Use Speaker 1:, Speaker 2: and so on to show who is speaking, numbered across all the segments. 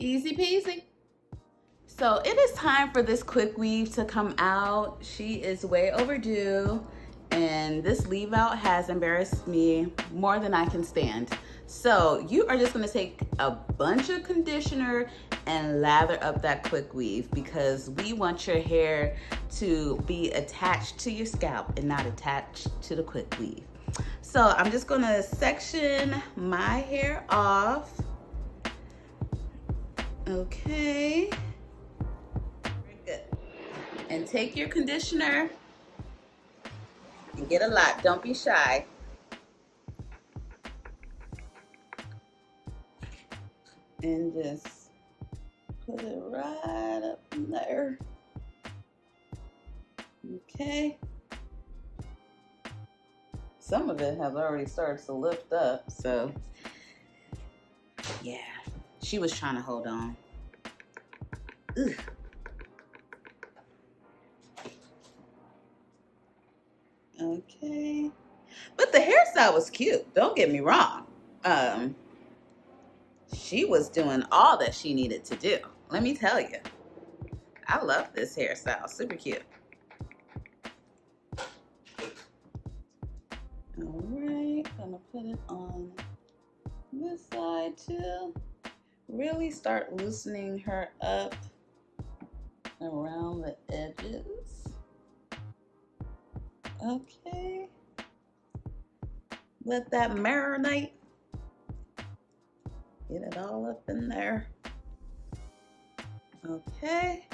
Speaker 1: Easy peasy. So it is time for this quick weave to come out. She is way overdue, and this leave out has embarrassed me more than I can stand. So you are just gonna take a bunch of conditioner and lather up that quick weave, because we want your hair to be attached to your scalp and not attached to the quick weave. So I'm just gonna section my hair off. Okay. Very good. And take your conditioner and get a lot. Don't be shy. And just put it right up in there. Okay. Some of it has already started to lift up, so yeah, she was trying to hold on. Ugh. Okay, but the hairstyle was cute, don't get me wrong. She was doing all that she needed to do. Let me tell you, I love this hairstyle, super cute. All right, gonna put it on this side too. Really start loosening her up around the edges. Okay. Let that marinate. Get it all up in there. Okay.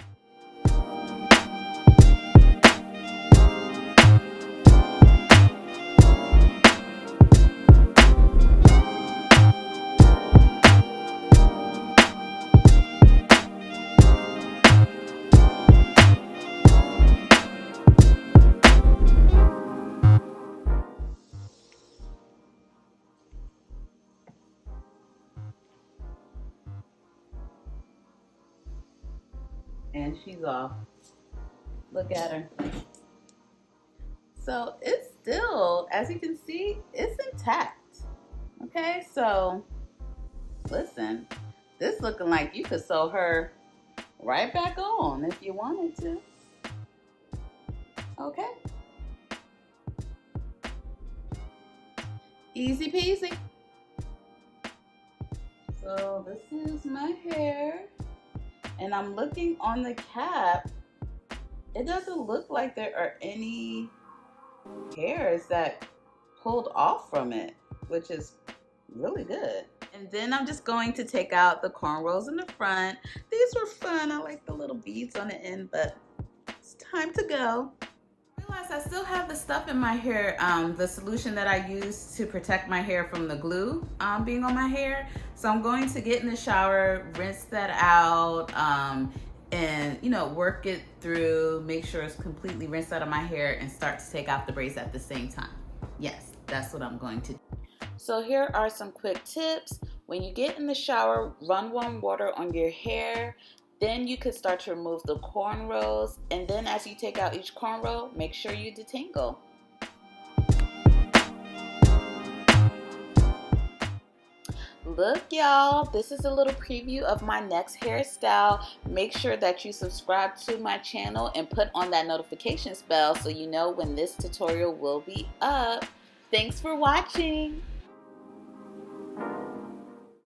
Speaker 1: And she's off. Look at her. So it's still, as you can see, it's intact. Okay, so listen, this looking like you could sew her right back on if you wanted to. Okay. Easy peasy. So this is my hair. And I'm looking on the cap. It doesn't look like there are any hairs that pulled off from it, which is really good. And then I'm just going to take out the cornrows in the front. These were fun. I like the little beads on the end, but it's time to go. I realized I still have the stuff in my hair, the solution that I used to protect my hair from the glue being on my hair. So I'm going to get in the shower, rinse that out, and work it through, make sure it's completely rinsed out of my hair, and start to take out the braids at the same time. Yes, that's what I'm going to do. So here are some quick tips. When you get in the shower, run warm water on your hair. Then you could start to remove the cornrows, and then as you take out each cornrow, make sure you detangle. Look, y'all, this is a little preview of my next hairstyle. Make sure that you subscribe to my channel and put on that notifications bell so you know when this tutorial will be up. Thanks for watching.